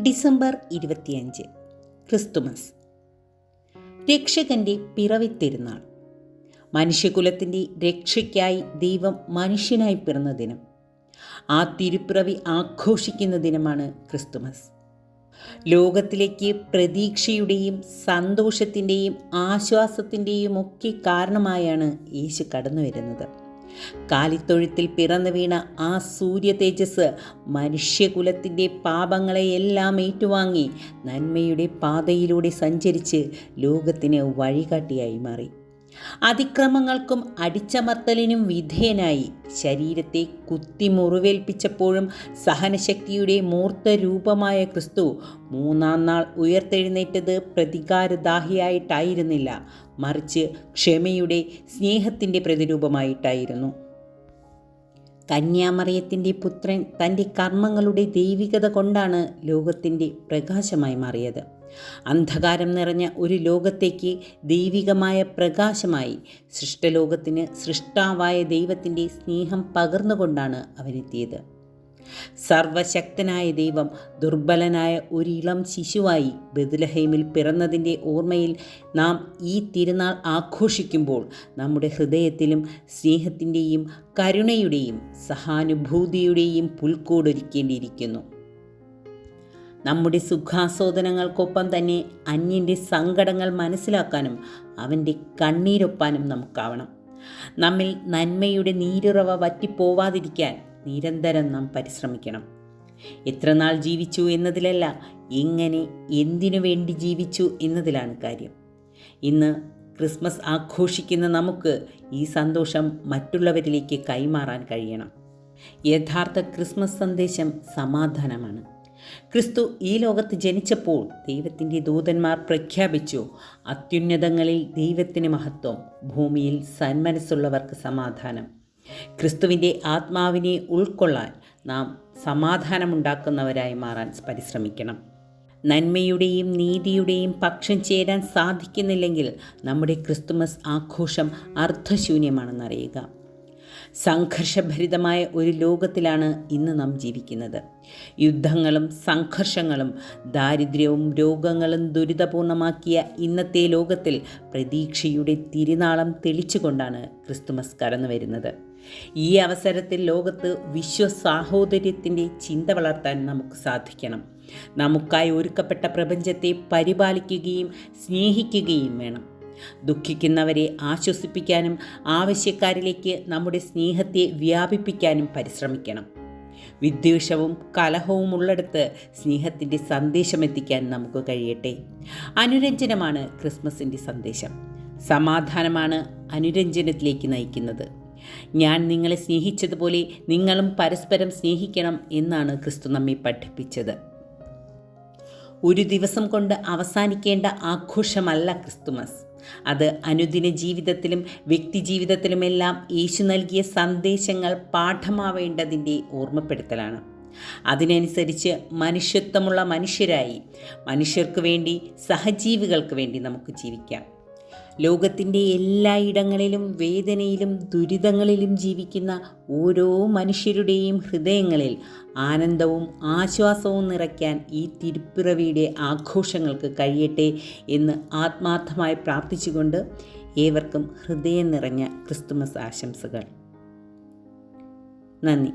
December 25 Christmas, രക്ഷകൻ്റെ പിറവിത്തിരുന്നാൾ. മനുഷ്യകുലത്തിൻ്റെ രക്ഷയ്ക്കായി ദൈവം മനുഷ്യനായി പിറന്ന ദിനം. ആ തിരുപ്പിറവി ആഘോഷിക്കുന്ന ദിനമാണ് ക്രിസ്തുമസ്. ലോകത്തിലേക്ക് പ്രതീക്ഷയുടെയും സന്തോഷത്തിൻ്റെയും ആശ്വാസത്തിൻ്റെയും ഒക്കെ കാരണമായാണ് യേശു കടന്നു വരുന്നത്. കാലിത്തൊഴുത്തിൽ പിറന്നു വീണ ആ സൂര്യ തേജസ് മനുഷ്യകുലത്തിൻ്റെ പാപങ്ങളെയെല്ലാം ഏറ്റുവാങ്ങി നന്മയുടെ പാതയിലൂടെ സഞ്ചരിച്ച് ലോകത്തിന് വഴികാട്ടിയായി മാറി. അതിക്രമങ്ങൾക്കും അടിച്ചമർത്തലിനും വിധേയനായി ശരീരത്തെ കുത്തി മുറിവേൽപ്പിച്ചപ്പോഴും സഹനശക്തിയുടെ മൂർത്ത രൂപമായ ക്രിസ്തു മൂന്നാം നാൾ ഉയർത്തെഴുന്നേറ്റത് പ്രതികാരദാഹിയായിട്ടായിരുന്നില്ല, മറിച്ച് ക്ഷമയുടെ, സ്നേഹത്തിൻ്റെ പ്രതിരൂപമായിട്ടായിരുന്നു. കന്യാമറിയത്തിൻ്റെ പുത്രൻ തൻ്റെ കർമ്മങ്ങളുടെ ദൈവികത കൊണ്ടാണ് ലോകത്തിൻ്റെ പ്രകാശമായി മാറിയത്. അന്ധകാരം നിറഞ്ഞ ഒരു ലോകത്തേക്ക് ദൈവികമായ പ്രകാശമായി സൃഷ്ടലോകത്തിന് സൃഷ്ടാവായ ദൈവത്തിൻ്റെ സ്നേഹം പകർന്നുകൊണ്ടാണ് അവനെത്തിയത്. സർവശക്തനായ ദൈവം ദുർബലനായ ഒരിളം ശിശുവായി ബെത്ലഹേമിൽ പിറന്നതിൻ്റെ ഓർമ്മയിൽ നാം ഈ തിരുനാൾ ആഘോഷിക്കുമ്പോൾ നമ്മുടെ ഹൃദയത്തിലും സ്നേഹത്തിൻ്റെയും കരുണയുടെയും സഹാനുഭൂതിയുടെയും പുൽക്കൂടൊരുക്കേണ്ടിയിരിക്കുന്നു. നമ്മുടെ സുഖാസ്വാദനങ്ങൾക്കൊപ്പം തന്നെ അന്യൻ്റെ സങ്കടങ്ങൾ മനസ്സിലാക്കാനും അവൻ്റെ കണ്ണീരൊപ്പാനും നമുക്കാവണം. നമ്മിൽ നന്മയുടെ നീരുറവ വറ്റിപ്പോവാതിരിക്കാൻ നിരന്തരം നാം പരിശ്രമിക്കണം. എത്ര നാൾ ജീവിച്ചു എന്നതിലല്ല, എങ്ങനെ, എന്തിനു വേണ്ടി ജീവിച്ചു എന്നതിലാണ് കാര്യം. ഇന്ന് ക്രിസ്മസ് ആഘോഷിക്കുന്ന നമുക്ക് ഈ സന്തോഷം മറ്റുള്ളവരിലേക്ക് കൈമാറാൻ കഴിയണം. യഥാർത്ഥ ക്രിസ്മസ് സന്ദേശം സമാധാനമാണ്. ക്രിസ്തു ഈ ലോകത്ത് ജനിച്ചപ്പോൾ ദൈവത്തിൻ്റെ ദൂതന്മാർ പ്രഖ്യാപിച്ചു, അത്യുന്നതങ്ങളിൽ ദൈവത്തിന് മഹത്വം, ഭൂമിയിൽ സന്മനസ്സുള്ളവർക്ക് സമാധാനം. ക്രിസ്തുവിൻ്റെ ആത്മാവിനെ ഉൾക്കൊള്ളാൻ നാം സമാധാനമുണ്ടാക്കുന്നവരായി മാറാൻ പരിശ്രമിക്കണം. നന്മയുടെയും നീതിയുടെയും പക്ഷം ചേരാൻ സാധിക്കുന്നില്ലെങ്കിൽ നമ്മുടെ ക്രിസ്തുമസ് ആഘോഷം അർത്ഥശൂന്യമാണെന്നറിയുക. സംഘർഷഭരിതമായ ഒരു ലോകത്തിലാണ് ഇന്ന് നാം ജീവിക്കുന്നത്. യുദ്ധങ്ങളും സംഘർഷങ്ങളും ദാരിദ്ര്യവും രോഗങ്ങളും ദുരിതപൂർണമാക്കിയ ഇന്നത്തെ ലോകത്തിൽ പ്രതീക്ഷയുടെ തിരുനാളം തെളിച്ചുകൊണ്ടാണ് ക്രിസ്തുമസ് കടന്നു വരുന്നത്. ഈ അവസരത്തിൽ ലോകത്ത് വിശ്വസാഹോദര്യത്തിൻ്റെ ചിന്ത വളർത്താൻ നമുക്ക് സാധിക്കണം. നമുക്കായി ഒരുക്കപ്പെട്ട പ്രപഞ്ചത്തെ പരിപാലിക്കുകയും സ്നേഹിക്കുകയും വേണം. ദുഃഖിക്കുന്നവരെ ആശ്വസിപ്പിക്കാനും ആവശ്യക്കാരിലേക്ക് നമ്മുടെ സ്നേഹത്തെ വ്യാപിപ്പിക്കാനും പരിശ്രമിക്കണം. വിദ്വേഷവും കലഹവും ഉള്ളിടത്ത് സ്നേഹത്തിൻ്റെ സന്ദേശമെത്തിക്കാൻ നമുക്ക് കഴിയട്ടെ. അനുരഞ്ജനമാണ് ക്രിസ്മസിൻ്റെ സന്ദേശം. സമാധാനമാണ് അനുരഞ്ജനത്തിലേക്ക് നയിക്കുന്നത്. ഞാൻ നിങ്ങളെ സ്നേഹിച്ചതുപോലെ നിങ്ങളും പരസ്പരം സ്നേഹിക്കണം എന്നാണ് ക്രിസ്തു നമ്മെ പഠിപ്പിച്ചത്. ഒരു ദിവസം കൊണ്ട് അവസാനിക്കേണ്ട ആഘോഷമല്ല ക്രിസ്തുമസ്. അത് അനുദിന ജീവിതത്തിലും വ്യക്തിജീവിതത്തിലുമെല്ലാം യേശു നൽകിയ സന്ദേശങ്ങൾ പാഠമാവേണ്ടതിൻ്റെ ഓർമ്മപ്പെടുത്തലാണ്. അതിനനുസരിച്ച് മനുഷ്യത്വമുള്ള മനുഷ്യരായി മനുഷ്യർക്ക് വേണ്ടി, സഹജീവികൾക്ക് വേണ്ടി നമുക്ക് ജീവിക്കാം. ലോകത്തിൻ്റെ എല്ലായിടങ്ങളിലും വേദനയിലും ദുരിതങ്ങളിലും ജീവിക്കുന്ന ഓരോ മനുഷ്യരുടെയും ഹൃദയങ്ങളിൽ ആനന്ദവും ആശ്വാസവും നിറയ്ക്കാൻ ഈ തിരുപ്പിറവിയുടെ ആഘോഷങ്ങൾക്ക് കഴിയട്ടെ എന്ന് ആത്മാർത്ഥമായി പ്രാർത്ഥിച്ചുകൊണ്ട് ഏവർക്കും ഹൃദയം നിറഞ്ഞ ക്രിസ്തുമസ് ആശംസകൾ. നന്ദി.